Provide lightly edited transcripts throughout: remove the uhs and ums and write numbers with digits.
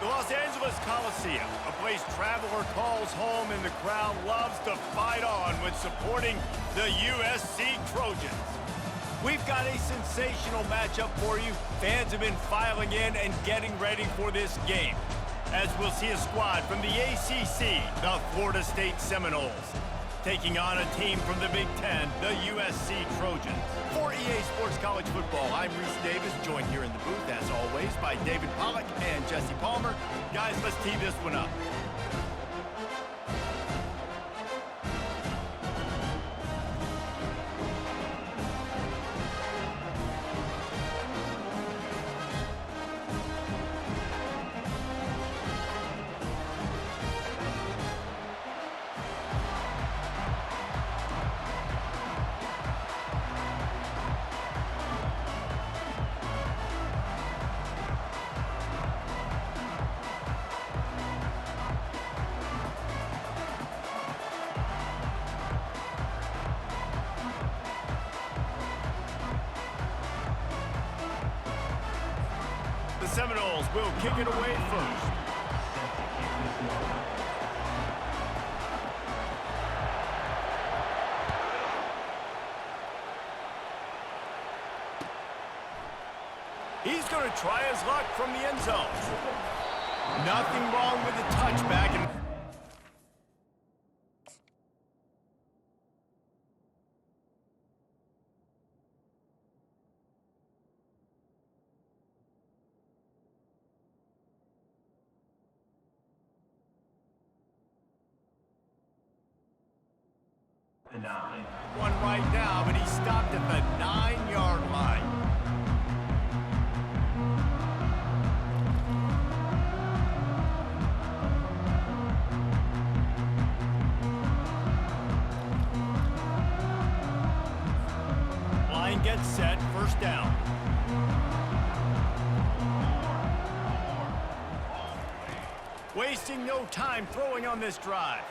The Los Angeles Coliseum, a place traveler calls home and the crowd loves to fight on when supporting the USC Trojans. We've got a sensational matchup for you. Fans have been filing in and getting ready for this game, as we'll see a squad from the ACC, the Florida State Seminoles, taking on a team from the Big Ten, the USC Trojans. For EA Sports College Football, I'm Reese Davis, joined here in the booth, as always, by David Pollack and Jesse Palmer. Guys, let's tee this one up. The Seminoles will kick it away first. He's going to try his luck from the end zone. Nothing wrong with the touchback. One right now, but he stopped at the 9-yard line. Line gets set, first down. Wasting no time throwing on this drive.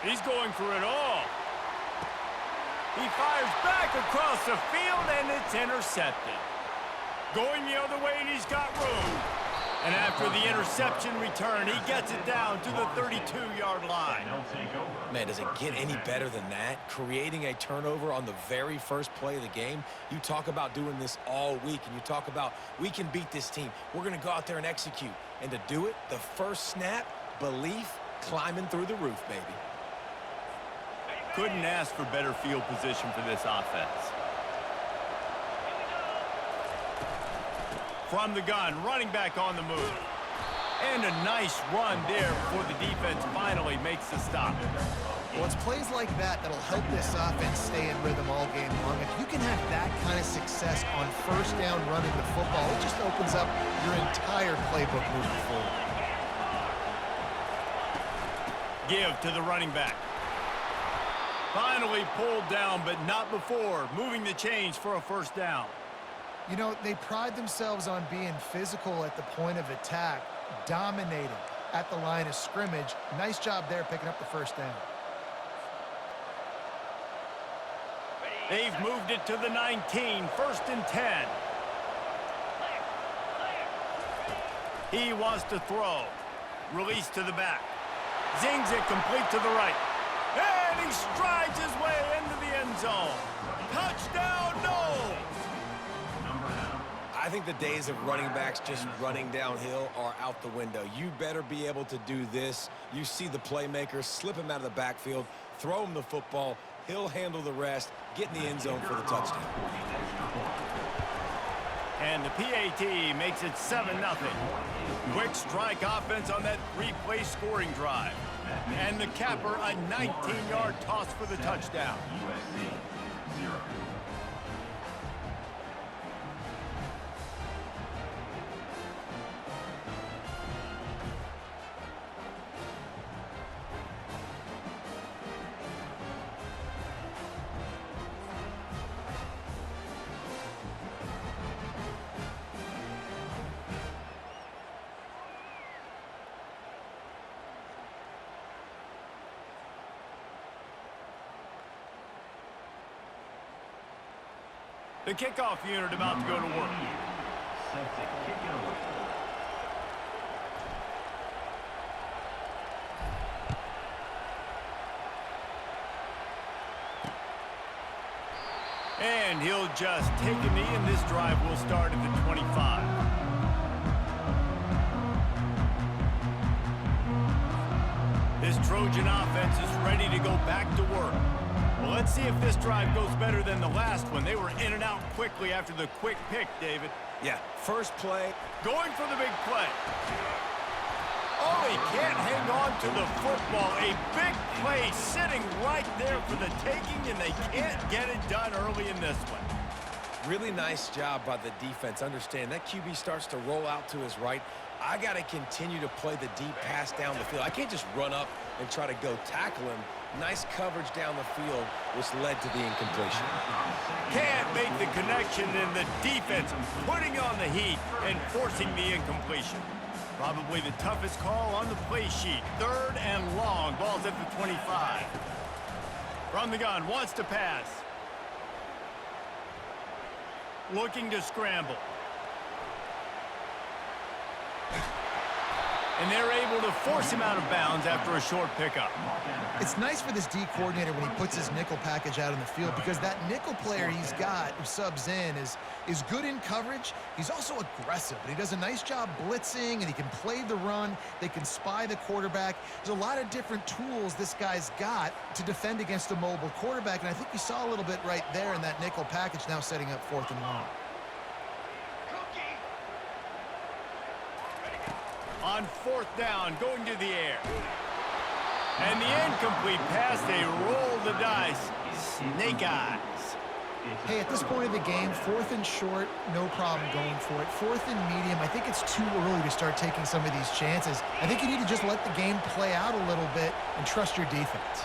He's going for it all. He fires back across the field, and it's intercepted. Going the other way, and he's got room. And after the interception return, he gets it down to the 32-yard line. Man, does it get any better than that? Creating a turnover on the very first play of the game. You talk about doing this all week, and you talk about, we can beat this team. We're going to go out there and execute. And to do it, the first snap, belief, climbing through the roof, baby. Couldn't ask for better field position for this offense. From the gun, running back on the move. And a nice run there before the defense finally makes the stop. Well, it's plays like that that'll help this offense stay in rhythm all game long. If you can have that kind of success on first down running the football, it just opens up your entire playbook moving forward. Give to the running back. Finally pulled down, but not before moving the chains for a first down. You know, they pride themselves on being physical at the point of attack, dominating at the line of scrimmage. Nice job there picking up the first down. They've moved it to the 19, first and 10. He wants to throw. Release to the back. Zings it complete to the right. And he strides his way into the end zone. Touchdown, Noles! I think the days of running backs just running downhill are out the window. You better be able to do this. You see the playmakers, slip him out of the backfield, throw him the football, he'll handle the rest, get in the end zone for the touchdown. And the PAT makes it 7-0. Quick strike offense on that 3-play scoring drive. And the capper, a 19-yard toss for the touchdown. The kickoff unit about to go to work. And he'll just take a knee, and this drive will start at the 25. This Trojan offense is ready to go back to work. Well, let's see if this drive goes better than the last one. They were in and out quickly after the quick pick, David. Yeah, first play. Going for the big play. Oh, he can't hang on to the football. A big play sitting right there for the taking, and they can't get it done early in this one. Really nice job by the defense. Understand, that QB starts to roll out to his right. I got to continue to play the deep pass down the field. I can't just run up and try to go tackle him. Nice coverage down the field, which led to the incompletion. Can't make the connection, and the defense putting on the heat and forcing the incompletion. Probably the toughest call on the play sheet. 3rd and long. Ball's at the 25. From the gun, wants to pass. Looking to scramble. And they're able to force him out of bounds after a short pickup. It's nice for this D coordinator when he puts his nickel package out in the field, because that nickel player he's got who subs in is good in coverage. He's also aggressive, and he does a nice job blitzing, and he can play the run. They can spy the quarterback. There's a lot of different tools this guy's got to defend against a mobile quarterback, and I think we saw a little bit right there in that nickel package, now setting up 4th and long. On 4th down, going to the air. And the incomplete pass, they roll the dice. Snake eyes. Hey, at this point of the game, 4th and short, no problem going for it. 4th and medium, I think it's too early to start taking some of these chances. I think you need to just let the game play out a little bit and trust your defense.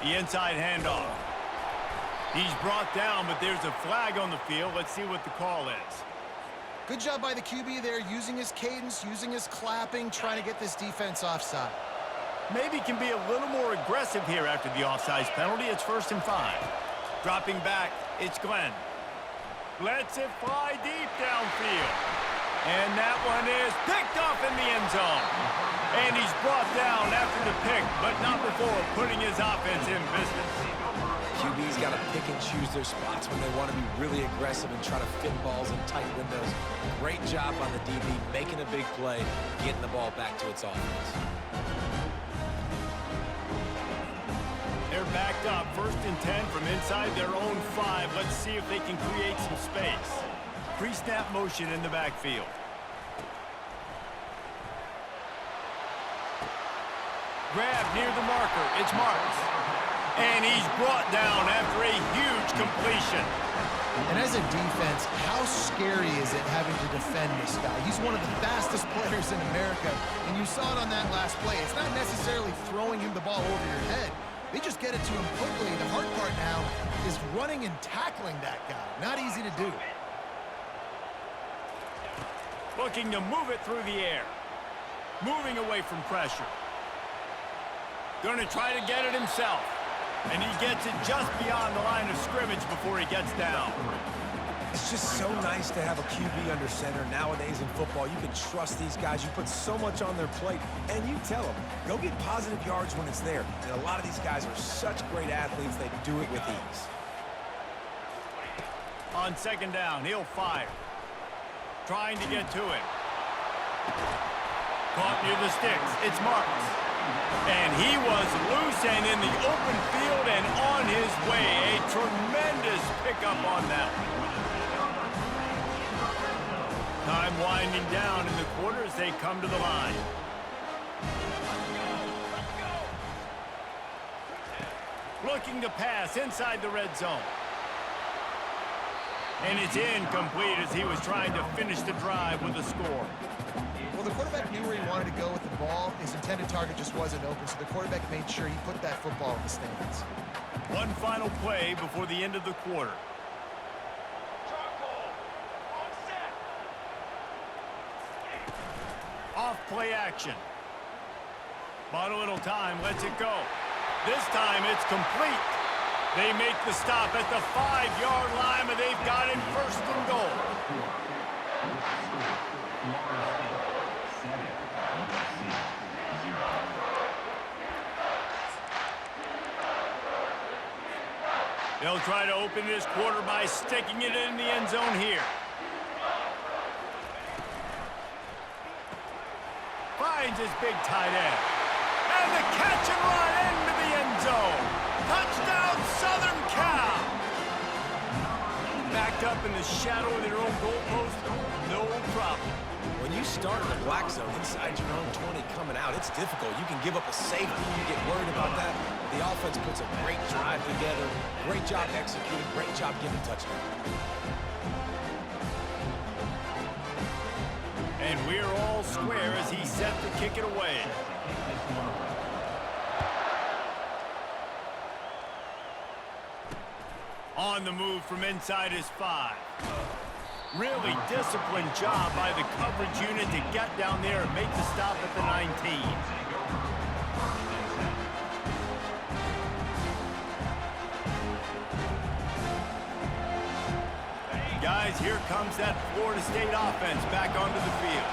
The inside handoff. He's brought down, but there's a flag on the field. Let's see what the call is. Good job by the QB there, using his cadence, using his clapping, trying to get this defense offside. Maybe can be a little more aggressive here after the offsides penalty. It's 1st and 5. Dropping back, it's Glenn. Lets it fly deep downfield. And that one is picked off in the end zone. And he's brought down after the pick, but not before putting his offense in business. QB's got to pick and choose their spots when they want to be really aggressive and try to fit balls in tight windows. Great job on the DB, making a big play, getting the ball back to its offense. They're backed up. 1st and 10 from inside their own 5. Let's see if they can create some space. Pre-snap motion in the backfield. Grab near the marker. It's Marks. And he's brought down after a huge completion. And as a defense, how scary is it having to defend this guy? He's one of the fastest players in America, and you saw it on that last play. It's not necessarily throwing him the ball over your head. They just get it to him quickly. The hard part now is running and tackling that guy. Not easy to do. Looking to move it through the air. Moving away from pressure. Going to try to get it himself. And he gets it just beyond the line of scrimmage before he gets down. It's just so nice to have a QB under center. Nowadays in football, you can trust these guys. You put so much on their plate, and you tell them, go get positive yards when it's there. And a lot of these guys are such great athletes, they do it with ease. On 2nd down, he'll fire. Trying to get to it. Caught near the sticks. It's Marks. And he was loose and in the open field and on his way. A tremendous pickup on that one. Time winding down in the quarter as they come to the line. Looking to pass inside the red zone. And it's incomplete as he was trying to finish the drive with a score. Well, the quarterback knew where he wanted to go with the ball. His intended target just wasn't open, so the quarterback made sure he put that football in the stands. One final play before the end of the quarter. Off play action. Bought a little time, lets it go. This time it's complete. They make the stop at the 5-yard line, but they've got him 1st and goal. They'll try to open this quarter by sticking it in the end zone here. Finds his big tight end. And the catch and run into the end zone. Touchdown, Southern Cal. Backed up in the shadow of their own goalpost, no problem. When you start in the black zone inside your own 20 coming out, it's difficult. You can give up a safety. You get worried about that. The offense puts a great drive together. Great job executing. Great job getting a touchdown. And we're all square as he's set to kick it away. On the move from inside his 5. Really disciplined job by the coverage unit to get down there and make the stop at the 19. Guys, here comes that Florida State offense back onto the field.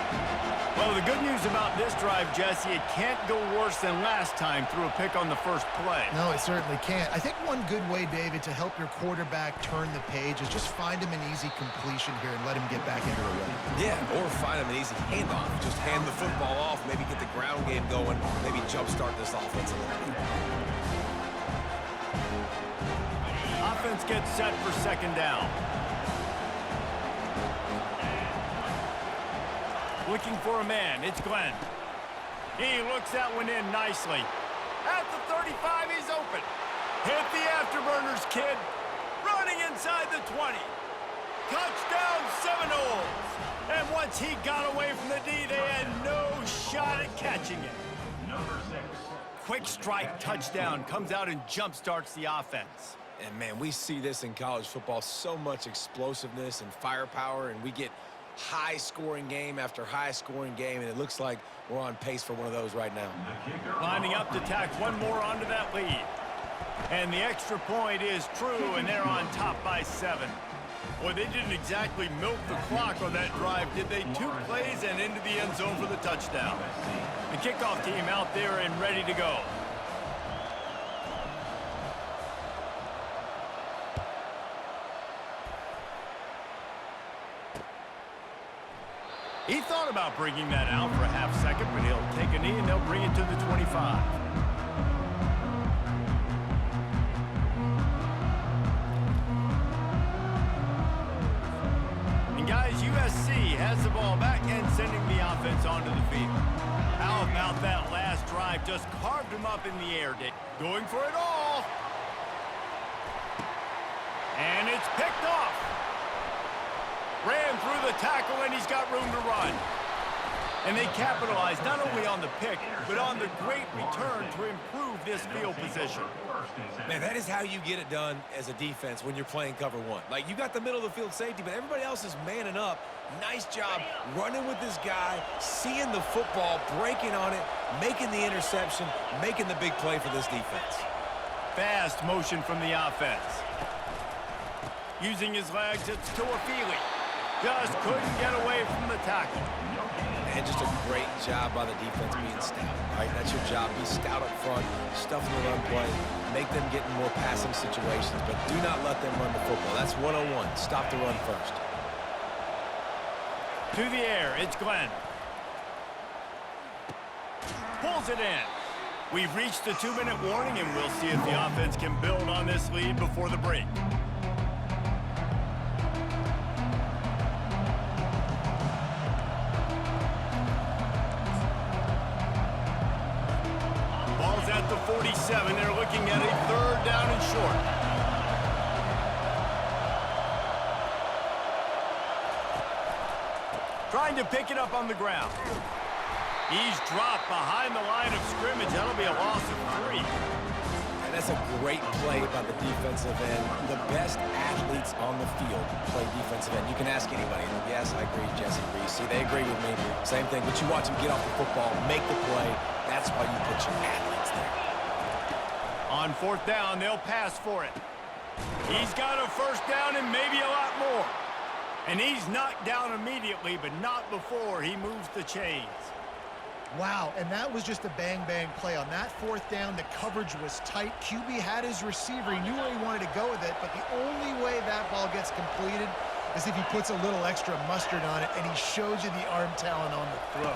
Well, the good news about this drive, Jesse, it can't go worse than last time through a pick on the first play. No, it certainly can't. I think one good way, David, to help your quarterback turn the page is just find him an easy completion here and let him get back into the run. Yeah, or find him an easy handoff. Just hand the football off, maybe get the ground game going, maybe jumpstart this offense a little bit. Offense gets set for second down. Looking for a man, it's Glenn. He looks that one in nicely. At the 35, he's open. Hit the afterburners, kid. Running inside the 20. Touchdown, Seminoles. And once he got away from the D, they had no shot at catching it. Quick strike touchdown comes out and jump-starts the offense. And, man, we see this in college football, so much explosiveness and firepower, and we get high-scoring game after high-scoring game, and it looks like we're on pace for one of those right now. Lining up to tack one more onto that lead. And the extra point is true, and they're on top by 7. Well, they didn't exactly milk the clock on that drive, did they? 2 plays and into the end zone for the touchdown. The kickoff team out there and ready to go. He thought about bringing that out for a half second, but he'll take a knee and they'll bring it to the 25. And guys, USC has the ball back and sending the offense onto the field. How about that last drive? Just carved him up in the air, Dick. Going for it all. And it's picked off. Ran through the tackle, and he's got room to run. And they capitalized not only on the pick, but on the great return to improve this field position. Man, that is how you get it done as a defense when you're playing cover 1. Like, you got the middle of the field safety, but everybody else is manning up. Nice job running with this guy, seeing the football, breaking on it, making the interception, making the big play for this defense. Fast motion from the offense. Using his legs, it's Tuafili. Just couldn't get away from the tackle. And just a great job by the defense being stout, right? That's your job. Be stout up front, stuff in the run play, make them get in more passing situations, but do not let them run the football. That's 101. Stop the run first. To the air, it's Glenn. Pulls it in. We've reached the 2-minute warning, and we'll see if the offense can build on this lead before the break. At the 47, they're looking at a 3rd down and short. Trying to pick it up on the ground. He's dropped behind the line of scrimmage. That'll be a loss of 3. And that's a great play by the defensive end. The best athletes on the field play defensive end. You can ask anybody. Yes, I agree, Jesse Reese. See, they agree with me. Same thing. But you watch them get off the football, make the play. That's why you put your athletes there. On 4th down, they'll pass for it. He's got a 1st down and maybe a lot more. And he's knocked down immediately, but not before he moves the chains. Wow, and that was just a bang-bang play. On that fourth down, the coverage was tight. QB had his receiver. He knew where he wanted to go with it, but the only way that ball gets completed is if he puts a little extra mustard on it, and he shows you the arm talent on the throw.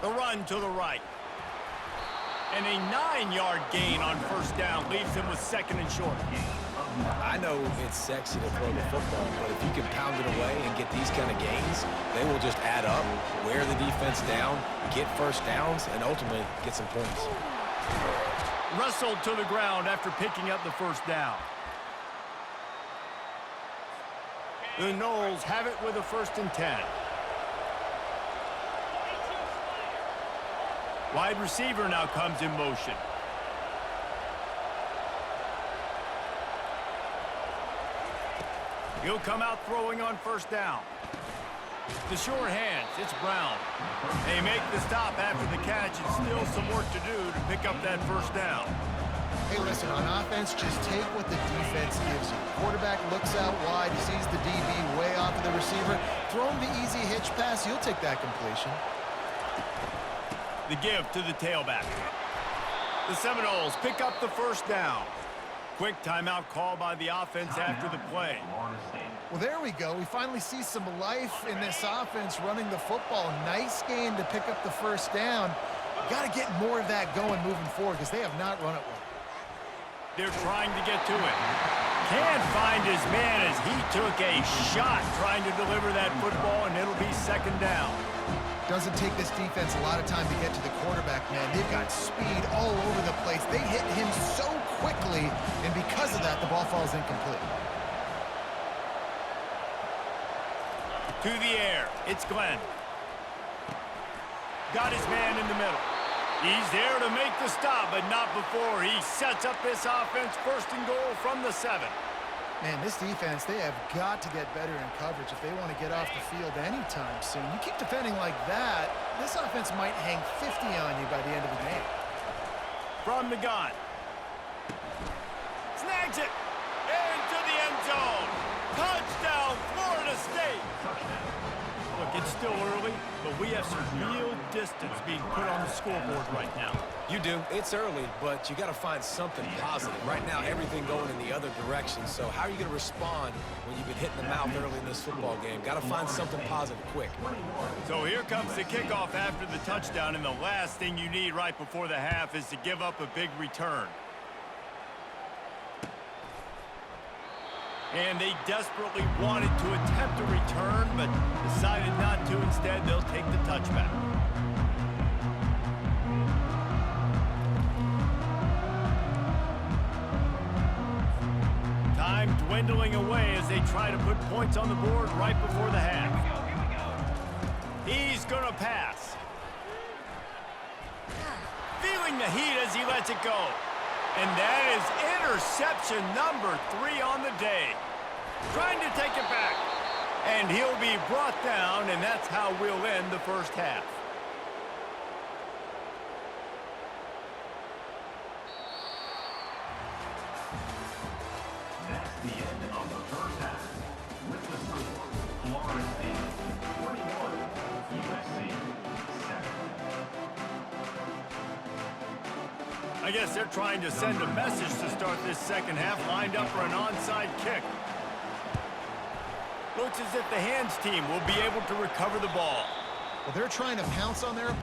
The run to the right. And a 9-yard gain on first down leaves him with second and short. I know it's sexy to throw the football, but if you can pound it away and get these kind of gains, they will just add up, wear the defense down, get first downs, and ultimately get some points. Wrestled to the ground after picking up the first down. The Noles have it with a 1st and 10. Wide receiver now comes in motion. He'll come out throwing on first down. The short hands, it's Brown. They make the stop after the catch, and still some work to do to pick up that first down. Hey, listen, on offense, just take what the defense gives you. Quarterback looks out wide, sees the DB way off of the receiver. Throw him the easy hitch pass, you'll take that completion. The give to the tailback. The Seminoles pick up the first down. Quick timeout call by the offense after the play. Well, there we go. We finally see some life in this offense running the football. Nice game to pick up the first down. Got to get more of that going moving forward because they have not run it well. They're trying to get to it. Can't find his man as he took a shot trying to deliver that football, and it'll be second down. Doesn't take this defense a lot of time to get to the quarterback, man. They've got speed all over the place. They hit him so quickly, and because of that, the ball falls incomplete. To the air, it's Glenn. Got his man in the middle. He's there to make the stop, but not before he sets up this offense 1st and goal from the 7. Man, this defense, they have got to get better in coverage if they want to get off the field anytime soon. You keep defending like that, this offense might hang 50 on you by the end of the game. From the gun. Snags it. Into the end zone. Touchdown, Florida State. Look, it's still early, but we have some real distance being put on the scoreboard right now. You do. It's early, but you got to find something positive. Right now, everything going in the other direction. So how are you going to respond when you've been hit in the mouth early in this football game? Got to find something positive quick. So here comes the kickoff after the touchdown, and the last thing you need right before the half is to give up a big return. And they desperately wanted to attempt a return, but decided not to. Instead, they'll take the touchback. Time dwindling away as they try to put points on the board right before the half. He's going to pass. Feeling the heat as he lets it go. And that is interception number 3 on the day. Trying to take it back. And he'll be brought down, and that's how we'll end the first half. That's the end of the first half. With the score, Florida State 41, USC 7. I guess they're trying to send a message to start this second half, lined up for an onside kick. Looks as if the hands team will be able to recover the ball. Well, they're trying to pounce on their